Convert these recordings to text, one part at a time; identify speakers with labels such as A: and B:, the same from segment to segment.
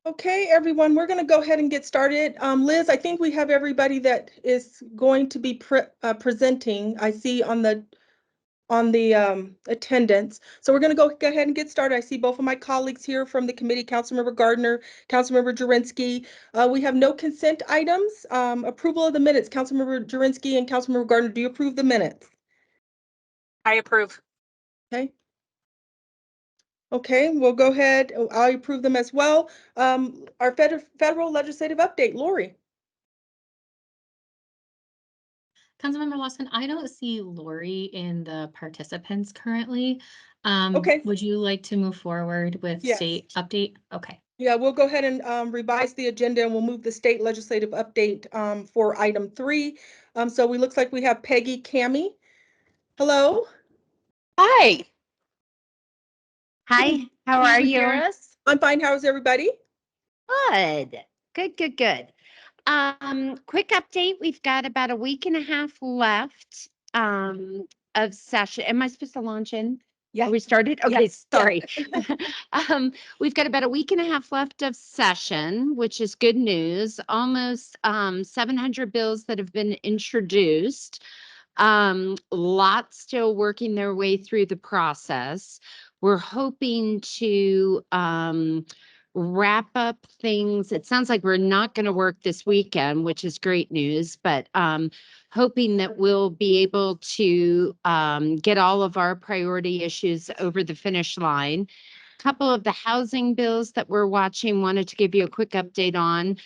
A: Okay, everyone, we're going to go ahead and get started. Liz, I think we have everybody that is going to be presenting. I see on the attendance. So we're going to go ahead and get started. I see both of my colleagues here from the committee, Councilmember Gardner, Councilmember Jurinsky. We have no consent items. Approval of the minutes. Councilmember Jurinsky and Councilmember Gardner, do you approve the minutes?
B: I approve.
A: Okay. Okay, we'll go ahead. I approve them as well. Our federal legislative update, Lori.
C: Councilmember Lawson, I don't see Lori in the participants currently.
A: Okay.
C: Would you like to move forward with
A: Yes.
C: state update? Okay.
A: Yeah, we'll go ahead and revise the agenda, and we'll move the state legislative update for item 3. So we looks like we have Peggy Cami. Hello.
D: Hi. Hi, how are you?
A: Hear us? I'm fine. How's everybody?
D: Good. Good. Quick update. We've got about a week and a half left of session. Am I supposed to launch in?
A: Yeah.
D: Are we started? Okay,
A: Yes.
D: sorry. We've got about a week and a half left of session, which is good news. Almost 700 bills that have been introduced. Lots still working their way through the process. We're hoping to wrap up things. It sounds like we're not going to work this weekend, which is great news, but hoping that we'll be able to get all of our priority issues over the finish line. A couple of the housing bills that we're watching, wanted to give you a quick update on.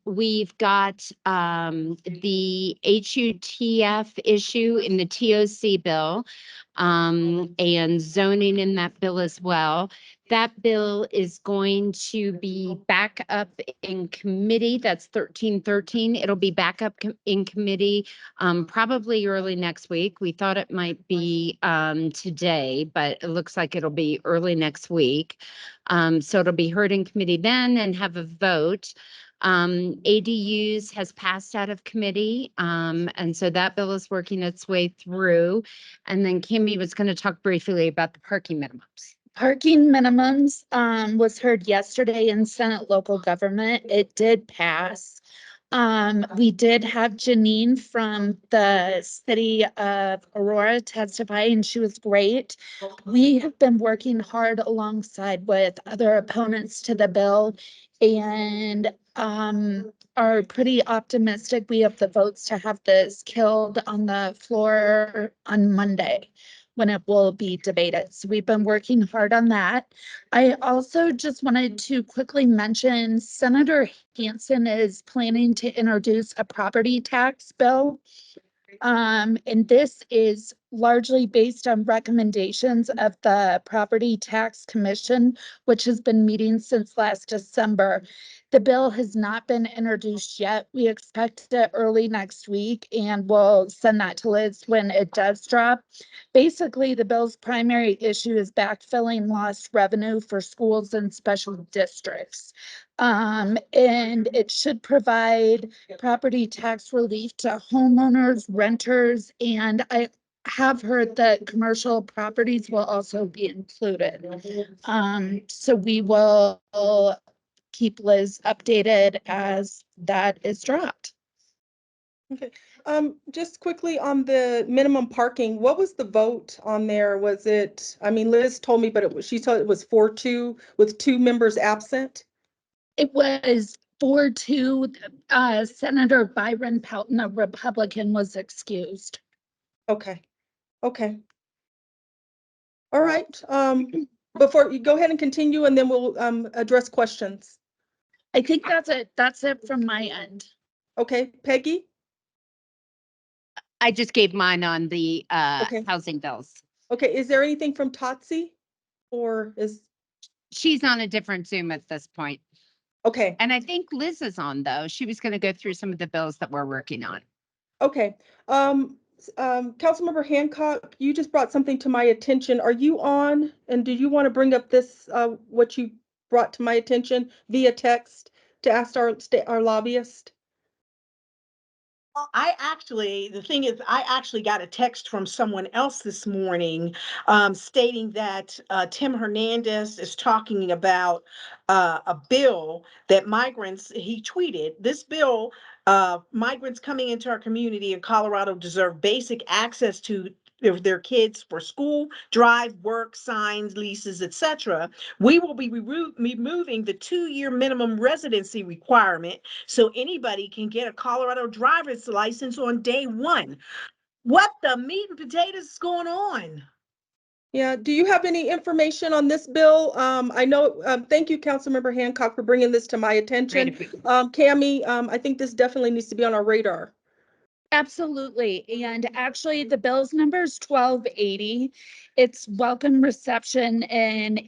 D: We've got the HUTF issue in the TOC bill and zoning in that bill as well. That bill is going to be back up in committee. That's 1313. It'll be back up in committee probably early next week. We thought it might be today, but it looks like it'll be early next week. So it'll be heard in committee then and have a vote. ADUs has passed out of committee. And so that bill is working its way through. And then Kimmy was going to talk briefly about the parking minimums.
E: Parking minimums was heard yesterday in Senate local government. It did pass. We did have Janine from the city of Aurora testify, and she was great. We have been working hard alongside with other opponents to the bill and are pretty optimistic we have the votes to have this killed on the floor on Monday when it will be debated. So we've been working hard on that. I also just wanted to quickly mention Senator Hansen is planning to introduce a property tax bill. And this is largely based on recommendations of the Property Tax Commission, which has been meeting since last December. The bill has not been introduced yet. We expect it early next week, and we'll send that to Liz when it does drop. Basically, the bill's primary issue is backfilling lost revenue for schools and special districts. And it should provide property tax relief to homeowners, renters, and I have heard that commercial properties will also be included. So we will keep Liz updated as that is dropped.
A: Okay. Just quickly on the minimum parking, what was the vote on there? Was it, I mean, Liz told me, but she thought it was 4-2 with 2 members absent.
E: It was 4-2. Senator Byron Pelton, a Republican, was excused.
A: Okay. Okay. All right. Before you go ahead and continue, and then we'll address questions.
E: I think that's it. That's it from my end.
A: Okay, Peggy?
D: I just gave mine on the
A: Okay.
D: housing bills.
A: Okay, is there anything from Totsi, or is?
D: She's on a different Zoom at this point.
A: Okay.
D: And I think Liz is on, though. She was going to go through some of the bills that we're working on.
A: Okay. Councilmember Hancock, you just brought something to my attention. Are you on? And do you want to bring up this, what you brought to my attention via text to ask our lobbyist?
F: The thing is, I actually got a text from someone else this morning stating that Tim Hernandez is talking about a bill that migrants, he tweeted, this bill, migrants coming into our community in Colorado deserve basic access to their kids for school, drive, work, signs, leases, etc. We will be removing the 2-year minimum residency requirement so anybody can get a Colorado driver's license on day one. What the meat and potatoes is going on?
A: Yeah, do you have any information on this bill? I know, thank you, Councilmember Hancock, for bringing this to my attention. Cammie, I think this definitely needs to be on our radar.
E: Absolutely. And actually, the bill's number is 1280. It's Welcome Reception and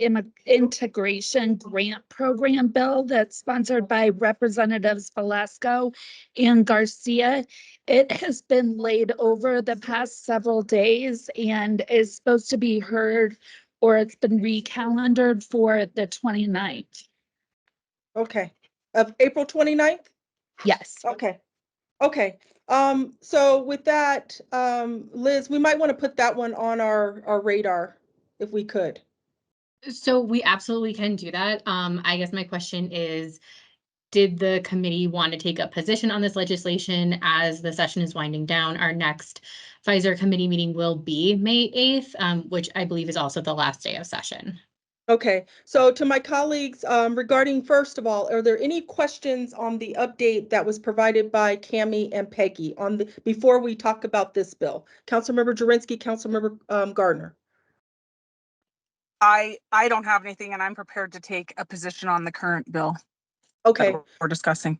E: Integration Grant Program bill that's sponsored by Representatives Velasco and Garcia. It has been laid over the past several days and is supposed to be heard, or it's been recalendared for the 29th.
A: Okay, of April 29th?
E: Yes.
A: Okay, okay. So with that, Liz, we might want to put that one on our radar if we could.
C: So we absolutely can do that. I guess my question is, did the committee want to take a position on this legislation as the session is winding down? Our next Pfizer committee meeting will be May 8th, which I believe is also the last day of session.
A: Okay, so to my colleagues, regarding, first of all, are there any questions on the update that was provided by Cammie and Peggy on the, before we talk about this bill? Councilmember Jurinsky, Councilmember Gardner.
B: I don't have anything, and I'm prepared to take a position on the current bill
A: Okay,
B: that we're discussing.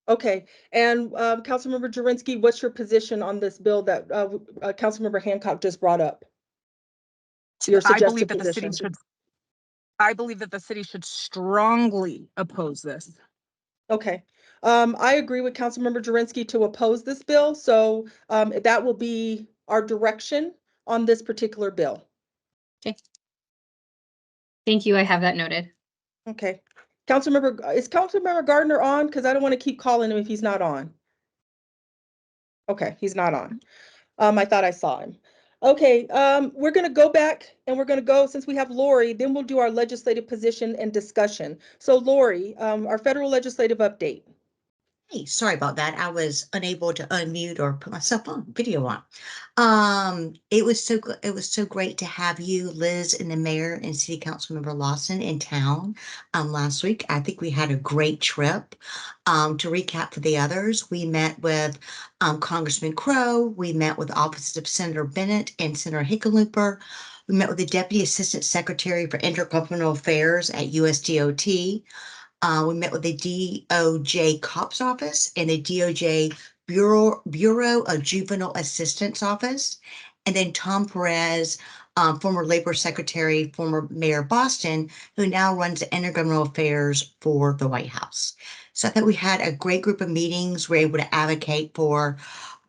A: okay. And Councilmember Jurinsky, what's your position on this bill that Councilmember Hancock just brought up? Your
B: I believe
A: suggested
B: that the city
A: position.
B: I believe that the city should strongly oppose this.
A: Okay. I agree with Councilmember Jurinsky to oppose this bill, so that will be our direction on this particular bill.
C: Okay. Thank you. I have that noted.
A: Okay. Is Councilmember Gardner on? Because I don't want to keep calling him if he's not on. Okay, he's not on. I thought I saw him. Okay, we're going to go back and we're going to go, since we have Lori, then we'll do our legislative position and discussion. So Lori, our federal legislative update.
G: Hey, sorry about that. I was unable to unmute or put myself on video on. It was so great to have you, Liz, and the mayor and city council member Lawson in town last week. I think we had a great trip. To recap for the others, we met with Congressman Crow, we met with offices of Senator Bennett and Senator Hickenlooper. We met with the Deputy Assistant Secretary for Intergovernmental Affairs at USDOT. We met with the DOJ Cops Office and the DOJ Bureau of Juvenile Assistance Office. And then Tom Perez, former Labor Secretary, former Mayor of Boston, who now runs Intergovernmental Affairs for the White House. So I thought we had a great group of meetings. We're able to advocate for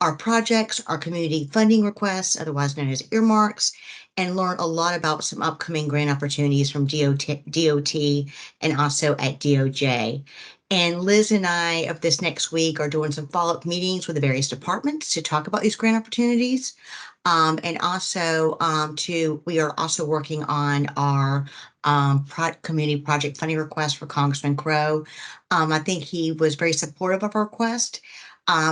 G: our projects, our community funding requests, otherwise known as earmarks, and learn a lot about some upcoming grant opportunities from DOT and also at DOJ. And Liz and I, of this next week, are doing some follow-up meetings with the various departments to talk about these grant opportunities. And also we are also working on our community project funding request for Congressman Crow. I think he was very supportive of our request.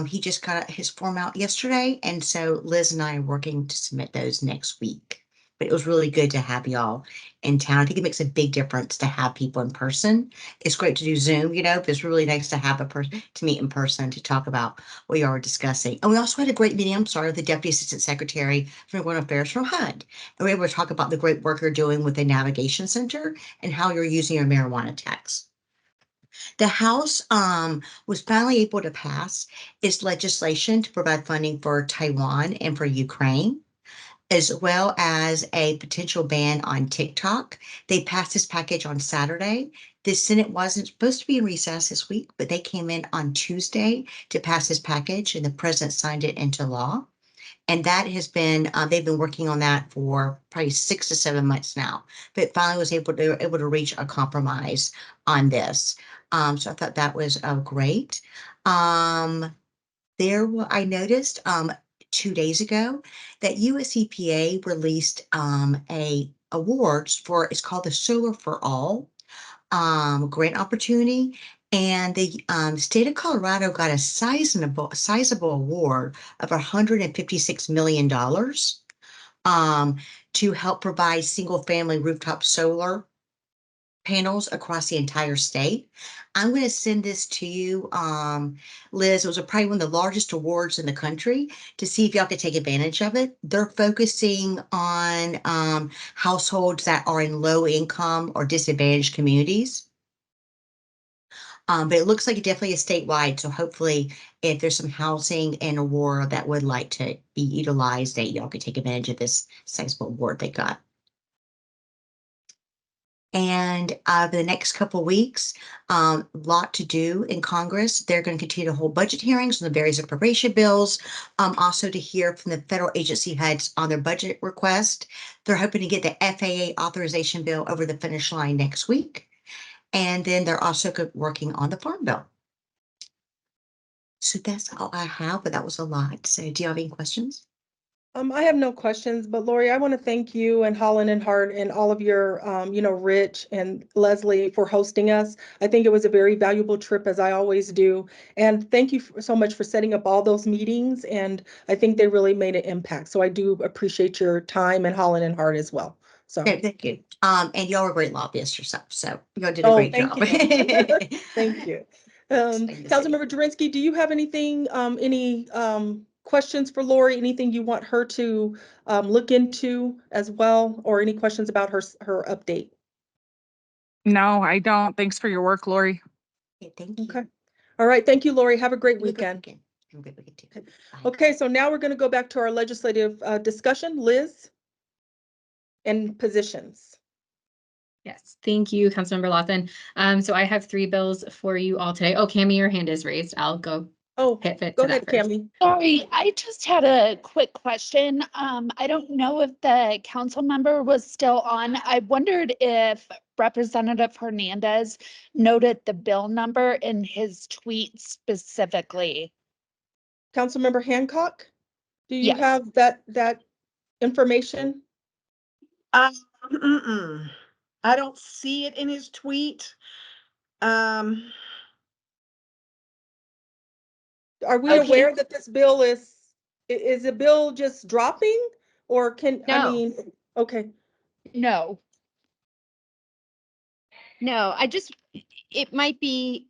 G: He just got his form out yesterday, and so Liz and I are working to submit those next week. But it was really good to have y'all in town. I think it makes a big difference to have people in person. It's great to do Zoom, but it's really nice to have a person to meet in person to talk about what you are discussing. And we also had a great meeting, with the Deputy Assistant Secretary for Government Affairs from HUD. And we were able to talk about the great work you're doing with the Navigation Center and how you're using your marijuana tax. The House was finally able to pass its legislation to provide funding for Taiwan and for Ukraine, as well as a potential ban on TikTok. They passed this package on Saturday. The Senate wasn't supposed to be in recess this week, but they came in on Tuesday to pass this package, and the president signed it into law. And that has been, they've been working on that for probably 6 to 7 months now, but finally they were able to reach a compromise on this. So I thought that was great. I noticed 2 days ago that US EPA released a awards for, it's called the Solar for All grant opportunity. And the state of Colorado got a sizable award of $156 million to help provide single family rooftop solar panels across the entire state. I'm going to send this to you, Liz. It was probably one of the largest awards in the country, to see if y'all could take advantage of it. They're focusing on households that are in low income or disadvantaged communities. But it looks like it definitely is statewide. So hopefully if there's some housing in Aurora that would like to be utilized, that y'all could take advantage of this sizable award they got. And for the next couple of weeks, lot to do in Congress. They're going to continue to hold budget hearings on the various appropriation bills. Also to hear from the federal agency heads on their budget request. They're hoping to get the FAA authorization bill over the finish line next week. And then they're also working on the farm bill. So that's all I have, but that was a lot. So do you have any questions?
A: I have no questions, but Lori, I want to thank you and Holland and Hart and all of your, Rich and Leslie for hosting us. I think it was a very valuable trip, as I always do. And thank you so much for setting up all those meetings. And I think they really made an impact. So I do appreciate your time, and Holland and Hart as well. So
G: Okay, thank you. And y'all were great lobbyists yourself. So y'all did a great
A: thank
G: job.
A: you. Thank you.
G: Thank you.
A: Councilmember Jurinsky, do you have anything, any questions for Lori? Anything you want her to look into as well, or any questions about her update?
B: No, I don't. Thanks for your work, Lori.
G: Okay, thank you.
A: Okay. All right. Thank you, Lori. Have a great
G: Have a good
A: weekend.
G: weekend. Have a good weekend too.
A: Okay.
G: Bye.
A: Okay, so now we're going to go back to our legislative discussion. Liz, and positions.
C: Yes, thank you, Councilmember Lawson. So I have 3 bills for you all today. Oh, Cami, your hand is raised. I'll go
A: Oh,
C: hit fit
A: go
C: to
A: ahead,
C: that first.
A: Cami.
E: Sorry, I just had a quick question. I don't know if the council member was still on. I wondered if Representative Hernandez noted the bill number in his tweet specifically.
A: Councilmember Hancock, do you
E: Yes.
A: have that information?
F: I don't see it in his tweet.
A: Are we
F: Okay.
A: aware that this bill is the bill just dropping, or
D: No.
A: Okay,
E: No.
D: No, it might be,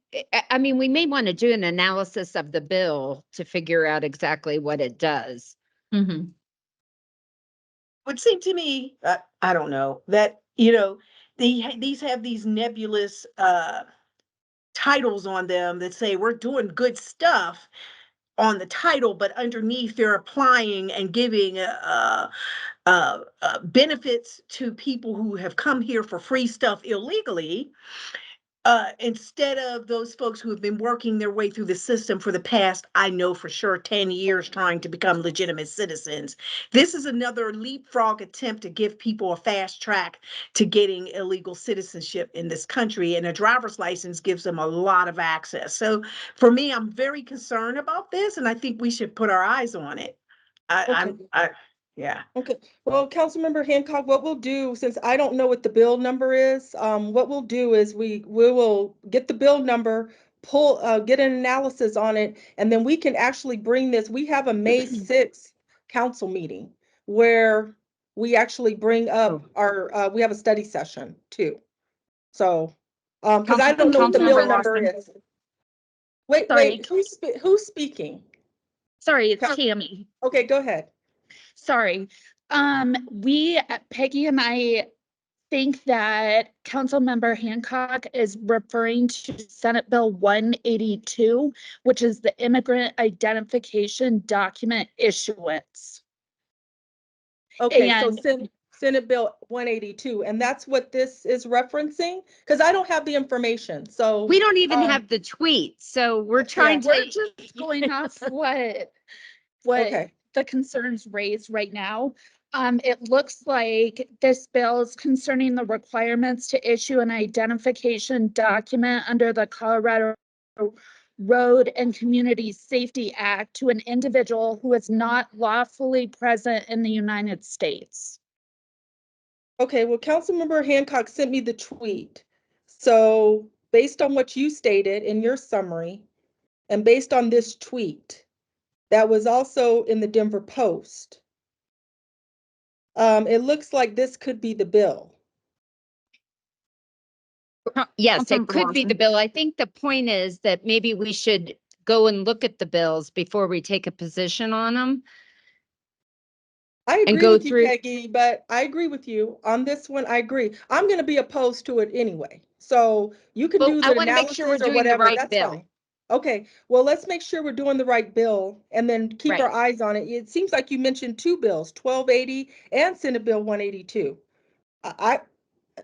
D: I mean, we may want to do an analysis of the bill to figure out exactly what it does.
C: Mm-hmm.
F: Would seem to me, I don't know, that, these have these nebulous titles on them that say we're doing good stuff on the title, but underneath they're applying and giving benefits to people who have come here for free stuff illegally, instead of those folks who have been working their way through the system for the past, I know for sure, 10 years trying to become legitimate citizens. This is another leapfrog attempt to give people a fast track to getting illegal citizenship in this country, and a driver's license gives them a lot of access. So for me, I'm very concerned about this, and I think we should put our eyes on it. Yeah.
A: okay. Well, Councilmember Hancock, what we'll do, since I don't know what the bill number is, what we'll do is we will get the bill number, get an analysis on it, and then we can actually bring this. We have a May 6th council meeting where we actually bring up we have a study session too. So, because I don't know what the bill
B: Councilmember
A: number
B: Lawson.
A: is. Wait,
E: Sorry.
A: who's speaking?
E: Sorry, it's
A: Coun-
E: Tammy.
A: Okay, go ahead.
E: Sorry. Peggy and I think that Councilmember Hancock is referring to Senate Bill 182, which is the immigrant identification document issuance.
A: Okay, so
E: And
A: Senate Bill 182, and that's what this is referencing? Because I don't have the information, so.
D: We don't even have the tweet, so we're trying
E: we're
D: to.
E: just going off what
A: Okay,
E: the concerns raised right now. It looks like this bill is concerning the requirements to issue an identification document under the Colorado Road and Community Safety Act to an individual who is not lawfully present in the United States.
A: Okay, well, Councilmember Hancock sent me the tweet. So based on what you stated in your summary, and based on this tweet, that was also in the Denver Post, it looks like this could be the bill.
D: Yes, it
B: Councilmember
D: could be the
B: Lawson.
D: bill. I think the point is that maybe we should go and look at the bills before we take a position on them.
A: I
D: And
A: agree
D: go
A: with you,
D: through-
A: Peggy, but I agree with you on this one. I agree. I'm going to be opposed to it anyway. So you can
D: Well,
A: do
D: I
A: the
D: want to make sure we're
A: analysis or
D: doing the
A: whatever.
D: right
A: That's
D: bill.
A: fine. Okay, well, let's make sure we're doing the right bill and then keep our eyes on it. It seems like you mentioned two bills, 1280 and Senate Bill 182.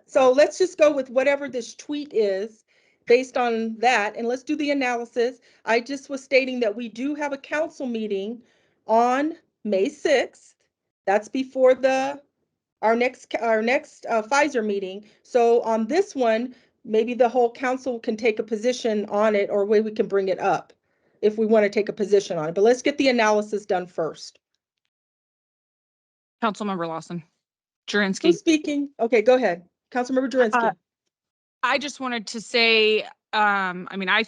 A: So let's just go with whatever this tweet is based on that, and let's do the analysis. I just was stating that we do have a council meeting on May 6th. That's before our next Pfizer meeting. So on this one, maybe the whole council can take a position on it, or way we can bring it up if we want to take a position on it. But let's get the analysis done first.
B: Councilmember Lawson. Jurinsky.
A: Who's speaking? Okay, go ahead. Councilmember Jurinsky.
B: I just wanted to say, I mean, I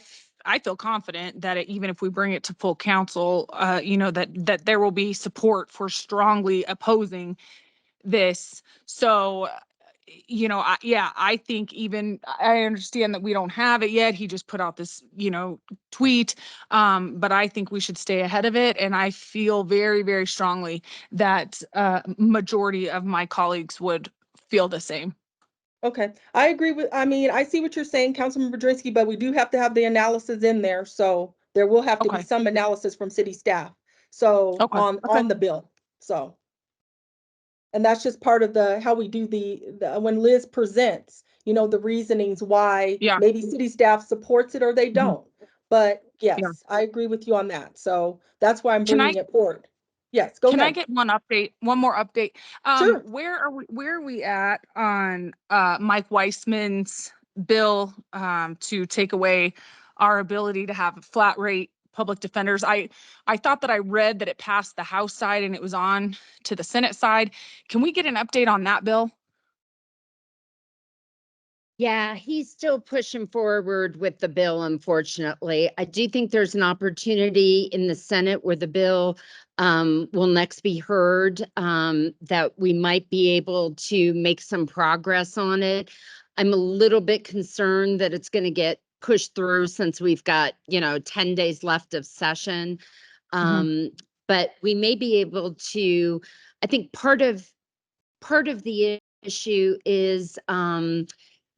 B: feel confident that even if we bring it to full council, you know, that there will be support for strongly opposing this. So, you know, I think even I understand that we don't have it yet. He just put out this, you know, tweet, but I think we should stay ahead of it. And I feel very, very strongly that majority of my colleagues would feel the same.
A: Okay, I agree with, I mean, I see what you're saying, Councilmember Drinsky, but we do have to have the analysis in there. So there will have to be
B: Okay.
A: some analysis from city staff. So
B: Okay.
A: on the bill, so. And that's just part of how we do when Liz presents, you know, the reasonings why
B: Yeah.
A: maybe city staff supports it or they
B: Mhm.
A: don't. But
B: Yeah.
A: yes, I agree with you on that. So that's why I'm
B: Can
A: bringing it forward. Yes, go
B: Can I
A: ahead.
B: get one more update?
A: Sure.
B: Where are we at on Mike Weissman's bill to take away our ability to have flat rate public defenders? I thought that I read that it passed the House side and it was on to the Senate side. Can we get an update on that bill?
D: Yeah, he's still pushing forward with the bill, unfortunately. I do think there's an opportunity in the Senate where the bill will next be heard, that we might be able to make some progress on it. I'm a little bit concerned that it's going to get pushed through since we've got, 10 days left of session. But we may be able to, I think part of the issue is,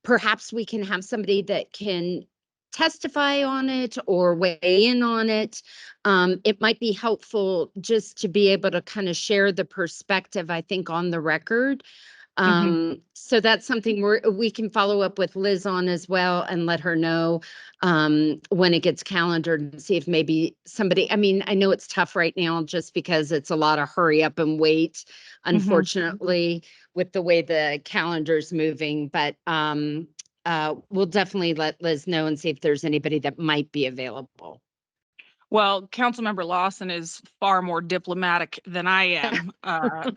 D: perhaps we can have somebody that can testify on it or weigh in on it. It might be helpful just to be able to kind of share the perspective, I think, on the record. So that's something we can follow up with Liz on as well and let her know when it gets calendared and see if maybe somebody, I mean, I know it's tough right now just because it's a lot of hurry up and wait, unfortunately, with the way the calendar's moving, but we'll definitely let Liz know and see if there's anybody that might be available.
B: Well, Councilmember Lawson is far more diplomatic than I am.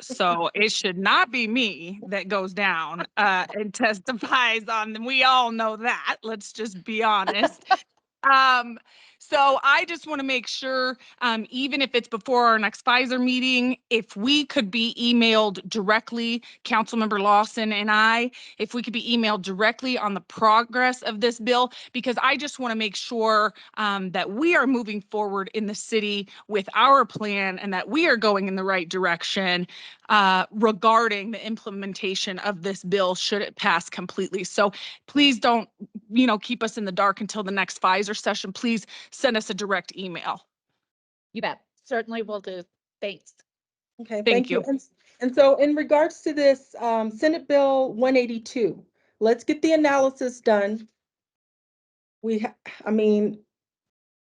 B: So it should not be me that goes down and testifies on them. We all know that. Let's just be honest. So I just want to make sure, even if it's before our next Pfizer meeting, if we could be emailed directly, Councilmember Lawson and I, if we could be emailed directly on the progress of this bill, because I just want to make sure that we are moving forward in the city with our plan and that we are going in the right direction regarding the implementation of this bill should it pass completely. So please don't, keep us in the dark until the next Pfizer session. Please send us a direct email.
E: You bet. Certainly will do. Thanks.
A: Okay,
B: Thank you.
A: And so in regards to this Senate Bill 182, let's get the analysis done. I mean,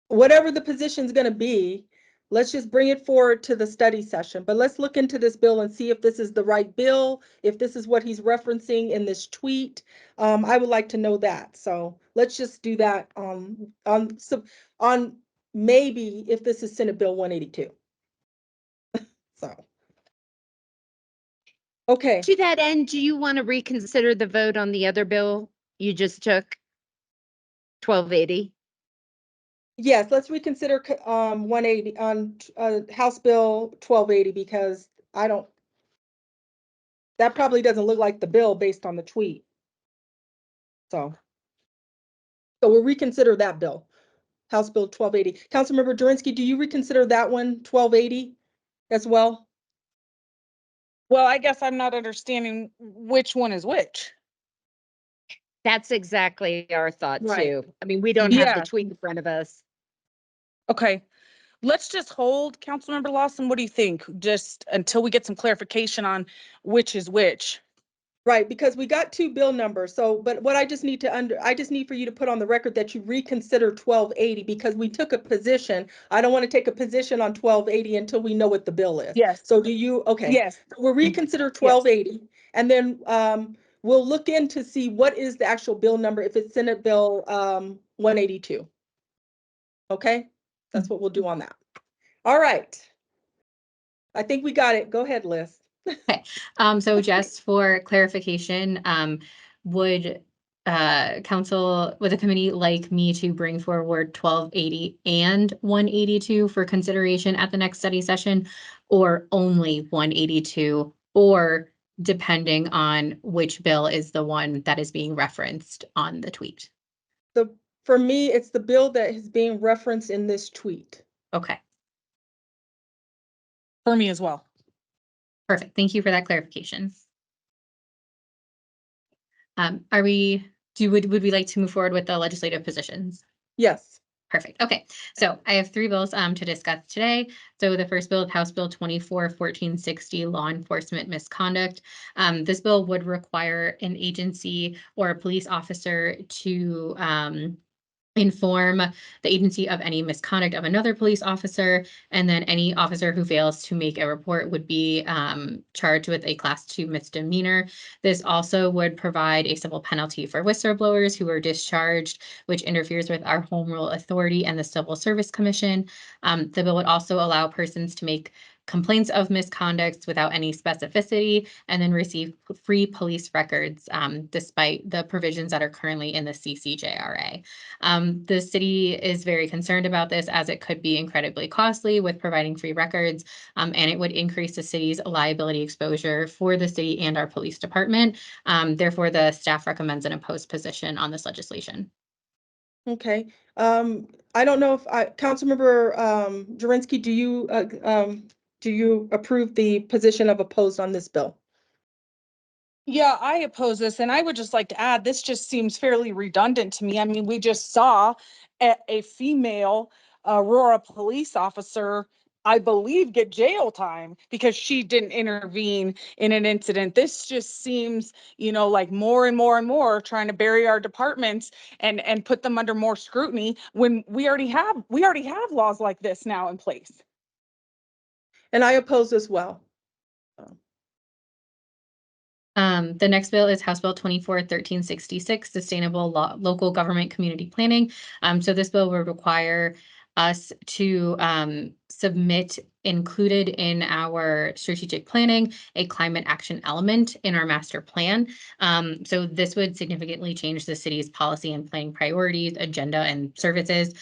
A: whatever the position is going to be, let's just bring it forward to the study session, but let's look into this bill and see if this is the right bill, if this is what he's referencing in this tweet. I would like to know that. So let's just do that on maybe if this is Senate Bill 182. So. Okay,
D: To that end, do you want to reconsider the vote on the other bill you just took? 1280?
A: yes, let's reconsider 180 on House Bill 1280 because that probably doesn't look like the bill based on the tweet. So we'll reconsider that bill, House Bill 1280. Councilmember Jurinsky, do you reconsider that one, 1280 as well?
B: Well, I guess I'm not understanding which one is which.
D: That's exactly our thought
A: Right.
D: too. I mean, we don't have the
B: Yeah.
D: tweet in front of us.
B: Okay, let's just hold, Councilmember Lawson. What do you think? Just until we get some clarification on which is which.
A: Right, because we got two bill numbers. So, but what I just need I just need for you to put on the record that you reconsider 1280 because we took a position. I don't want to take a position on 1280 until we know what the bill is.
B: Yes.
A: So do you, okay.
B: Yes.
A: So we'll reconsider 1280 and then we'll look in to see what is the actual bill number if it's Senate Bill 182. Okay, that's what we'll do on that. All right. I think we got it. Go ahead, Liz.
C: Okay, so just for clarification, would would the committee like me to bring forward 1280 and 182 for consideration at the next study session, or only 182, or depending on which bill is the one that is being referenced on the tweet?
A: For me, it's the bill that is being referenced in this tweet.
C: Okay,
B: For me as well.
C: perfect. Thank you for that clarification. Would we like to move forward with the legislative positions?
A: Yes.
C: Perfect. Okay, so I have three bills to discuss today. So the first bill is House Bill 24-1460, Law Enforcement Misconduct. This bill would require an agency or a police officer to inform the agency of any misconduct of another police officer, and then any officer who fails to make a report would be charged with a Class 2 misdemeanor. This also would provide a civil penalty for whistleblowers who are discharged, which interferes with our home rule authority and the Civil Service Commission. The bill would also allow persons to make complaints of misconduct without any specificity and then receive free police records despite the provisions that are currently in the CCJRA. The city is very concerned about this as it could be incredibly costly with providing free records, and it would increase the city's liability exposure for the city and our police department. Therefore, the staff recommends an opposed position on this legislation.
A: Okay. I don't know if Councilmember Jurinsky, do you approve the position of opposed on this bill?
B: Yeah, I oppose this, and I would just like to add, this just seems fairly redundant to me. I mean, we just saw a female Aurora police officer, I believe, get jail time because she didn't intervene in an incident. This just seems, like more and more and more trying to bury our departments and put them under more scrutiny when we already have laws like this now in place.
A: And I oppose as well.
C: The next bill is House Bill 24-1366, Sustainable Local Government Community Planning. So this bill will require us to submit, included in our strategic planning, a climate action element in our master plan. So this would significantly change the city's policy and planning priorities, agenda, and services.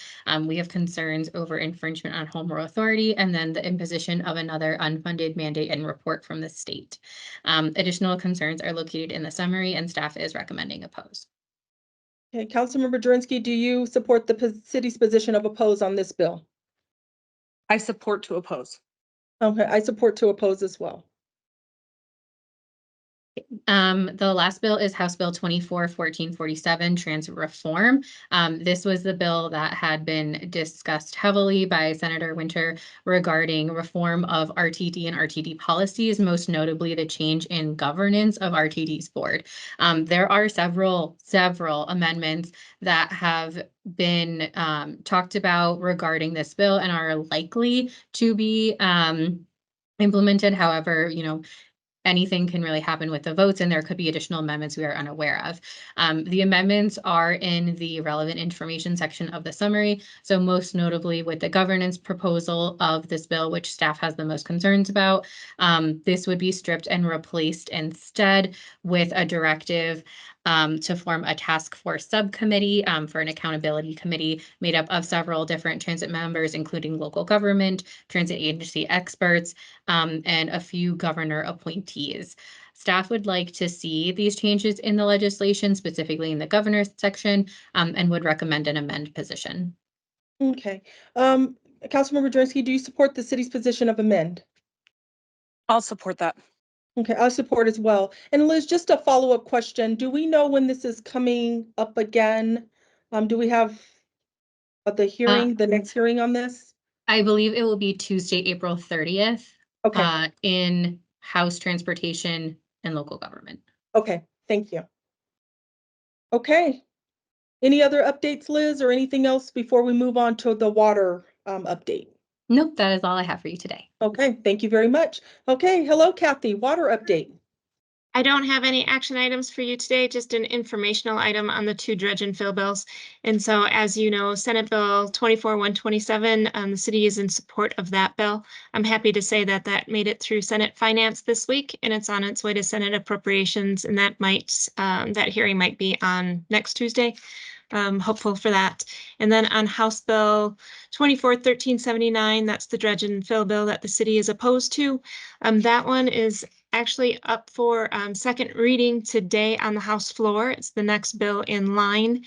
C: We have concerns over infringement on home rule authority and then the imposition of another unfunded mandate and report from the state. Additional concerns are located in the summary, and staff is recommending oppose.
A: Okay, Councilmember Jurinsky, do you support the city's position of oppose on this bill?
B: I support to oppose.
A: Okay, I support to oppose as well.
C: The last bill is House Bill 24-1447, transit reform. This was the bill that had been discussed heavily by Senator Winter regarding reform of RTD and RTD policies, most notably the change in governance of RTD's board. There are several amendments that have been talked about regarding this bill and are likely to be implemented. However, anything can really happen with the votes, and there could be additional amendments we are unaware of. The amendments are in the relevant information section of the summary. So most notably with the governance proposal of this bill, which staff has the most concerns about, this would be stripped and replaced instead with a directive to form a task force subcommittee for an accountability committee made up of several different transit members, including local government, transit agency experts, and a few governor appointees. Staff would like to see these changes in the legislation, specifically in the governor's section, and would recommend an amend position.
A: Okay. Councilmember Jurinsky, do you support the city's position of amend?
B: I'll support that.
A: Okay, I support as well. And Liz, just a follow-up question. Do we know when this is coming up again? Do we have the hearing, the next hearing on this?
C: I believe it will be Tuesday, April 30th.
A: Okay.
C: In House Transportation and Local Government.
A: Okay, thank you. Okay. Any other updates, Liz, or anything else before we move on to the water update?
C: Nope, that is all I have for you today.
A: Okay, thank you very much. Okay, hello, Kathy, water update.
H: I don't have any action items for you today, just an informational item on the 2 dredge and fill bills. And so, as you know, Senate Bill 24-127, the city is in support of that bill. I'm happy to say that that made it through Senate Finance this week, and it's on its way to Senate Appropriations, and that hearing might be on next Tuesday. Hopeful for that. And then on House Bill 24-1379, that's the dredge and fill bill that the city is opposed to. That one is actually up for second reading today on the House floor. It's the next bill in line.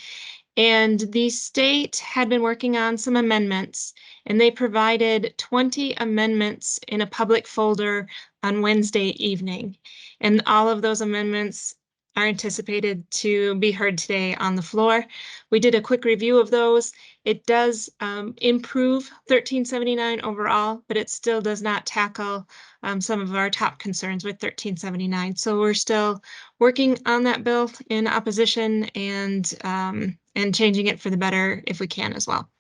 H: And the state had been working on some amendments, and they provided 20 amendments in a public folder on Wednesday evening. And all of those amendments are anticipated to be heard today on the floor. We did a quick review of those. It does improve 1379 overall, but it still does not tackle some of our top concerns with 1379. So we're still working on that bill in opposition and changing it for the better if we can as well.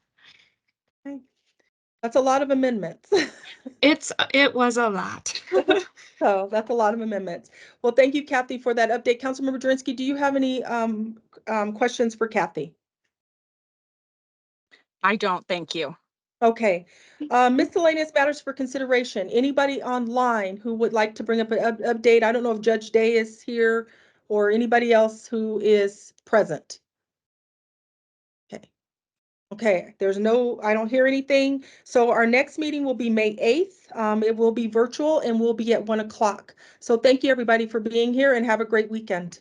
A: Okay. That's a lot of amendments.
H: It was a lot.
A: So that's a lot of amendments. Well, thank you, Kathy, for that update. Councilmember Jurinsky, do you have any questions for Kathy?
B: I don't, thank you.
A: Okay. Miscellaneous matters for consideration. Anybody online who would like to bring up an update? I don't know if Judge Day is here or anybody else who is present. Okay. Okay, I don't hear anything. So our next meeting will be May 8th. It will be virtual and will be at 1 o'clock. So thank you everybody for being here and have a great weekend.